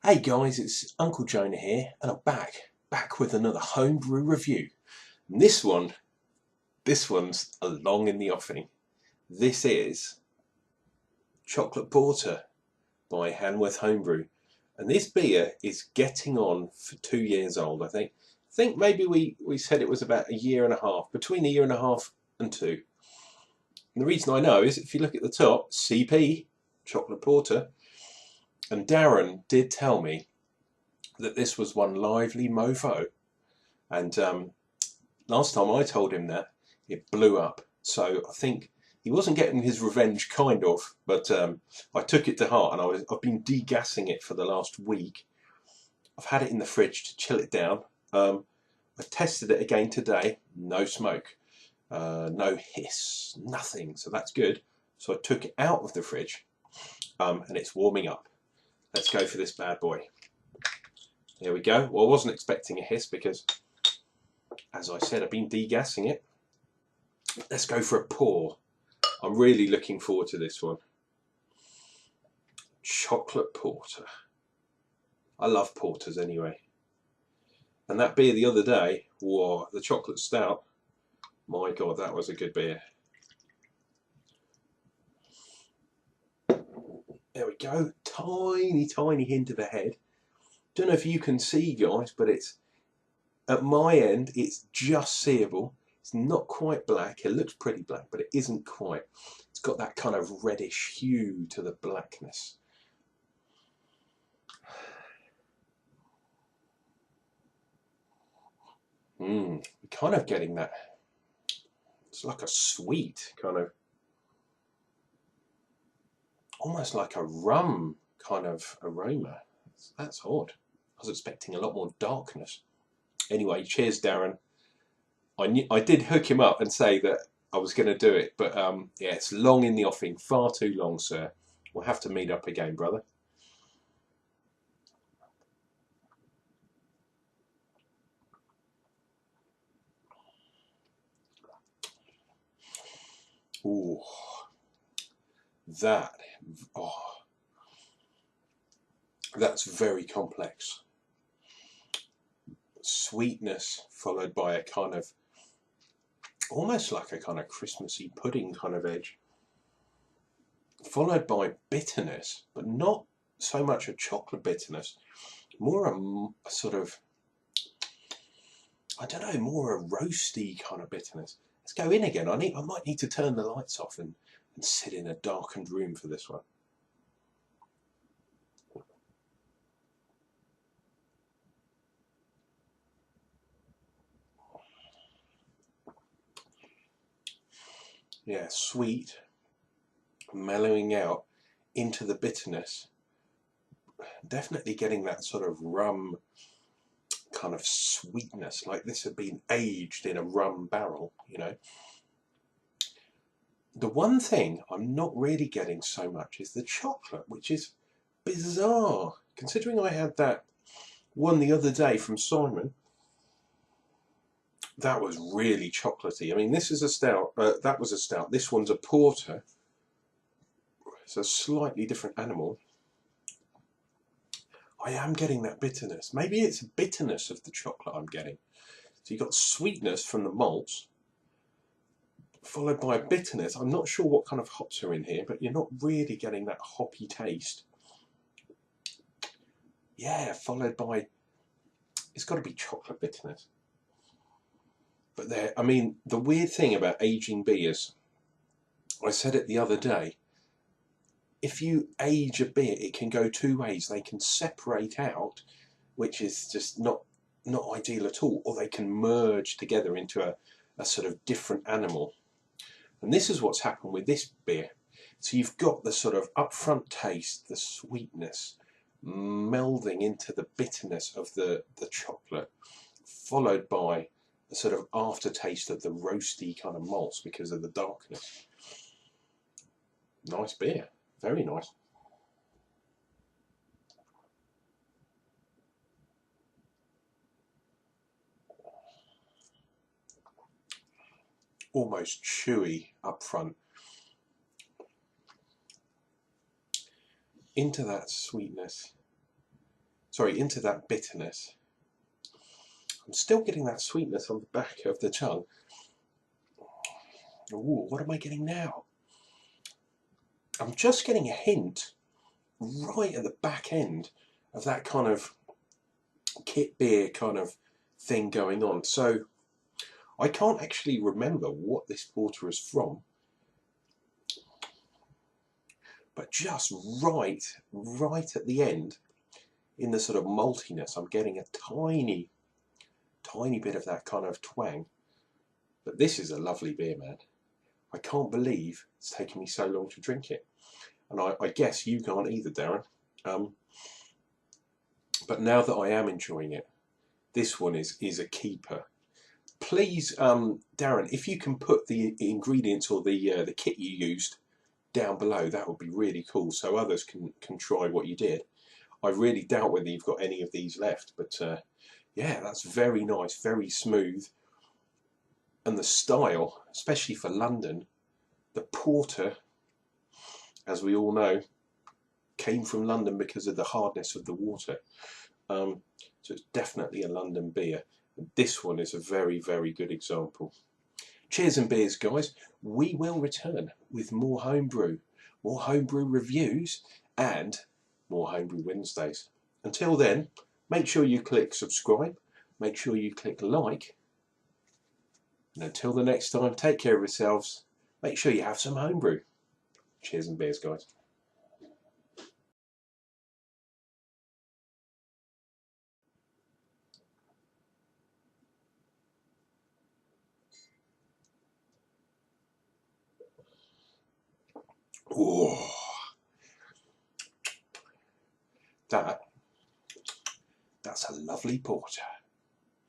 Hey guys, it's Unclejona here, and I'm back with another homebrew review. And this one's a long in the offing. This is Chocolate Porter by Hanworth Homebrew, and this beer is getting on for 2 years old. I think maybe we said it was about a year and a half, between a year and a half and two. And the reason I know is if you look at the top, CP Chocolate Porter, and Darren did tell me that this was one lively mofo, and last time I told him that, it blew up. So I think he wasn't getting his revenge, kind of, but I took it to heart, and I've been degassing it for the last week. I've had it in the fridge to chill it down. I tested it again today, no smoke, no hiss, nothing, so that's good. So I took it out of the fridge, and it's warming up. Let's go for this bad boy. There we go. Well, I wasn't expecting a hiss because, as I said, I've been degassing it. Let's go for a pour. I'm really looking forward to this one. Chocolate Porter. I love porters anyway. And that beer the other day, whoa, the chocolate stout, my God, that was a good beer. There we go. Tiny hint of a head. Don't know if you can see, guys, but it's at my end, it's just seeable. It's not quite black. It looks pretty black, but it isn't quite. It's got that kind of reddish hue to the blackness. We're kind of getting that. It's like a sweet kind of, almost like a rum kind of aroma. That's odd. I was expecting a lot more darkness. Anyway, cheers, Darren. I did hook him up and say that I was going to do it, but yeah, it's long in the offing, far too long, sir. We'll have to meet up again, brother. Ooh, that's very complex. Sweetness followed by a kind of, almost like a kind of Christmassy pudding kind of edge, followed by bitterness, but not so much a chocolate bitterness, more a sort of, I don't know, more a roasty kind of bitterness. Let's go in again. I might need to turn the lights off and sit in a darkened room for this one. Yeah, sweet, mellowing out into the bitterness. Definitely getting that sort of rum kind of sweetness, like this had been aged in a rum barrel, you know. The one thing I'm not really getting so much is the chocolate, which is bizarre, considering I had that one the other day from Simon. That was really chocolatey. I mean, this is a stout, that was a stout. This one's a porter. It's a slightly different animal. I am getting that bitterness. Maybe it's bitterness of the chocolate I'm getting. So you've got sweetness from the malts, followed by a bitterness. I'm not sure what kind of hops are in here, but you're not really getting that hoppy taste. Yeah, followed by, it's got to be chocolate bitterness. But there, I mean, the weird thing about aging beers, I said it the other day, if you age a beer, it can go two ways. They can separate out, which is just not ideal at all, or they can merge together into a sort of different animal. And this is what's happened with this beer. So you've got the sort of upfront taste, the sweetness, melding into the bitterness of the chocolate, followed by the sort of aftertaste of the roasty kind of malts because of the darkness. Nice beer, very nice. Almost chewy up front, into that sweetness, into that bitterness. I'm still getting that sweetness on the back of the tongue. Ooh, what am I getting now? I'm just getting a hint right at the back end of that kind of kit beer kind of thing going on. So I can't actually remember what this porter is from, but just right at the end, in the sort of maltiness, I'm getting a tiny bit of that kind of twang. But this is a lovely beer, man. I can't believe it's taken me so long to drink it. And I guess you can't either, Darren. But now that I am enjoying it, this one is a keeper. Please, Darren, if you can put the ingredients or the kit you used down below, that would be really cool, so others can try what you did. I really doubt whether you've got any of these left, but yeah, that's very nice, very smooth. And the style, especially for London, the porter, as we all know, came from London because of the hardness of the water. So it's definitely a London beer. And this one is a very, very good example. Cheers and beers, guys. We will return with more homebrew reviews, and more Homebrew Wednesdays. Until then, make sure you click subscribe, make sure you click like, and until the next time, take care of yourselves. Make sure you have some homebrew. Cheers and beers, guys. Oh, that's a lovely porter.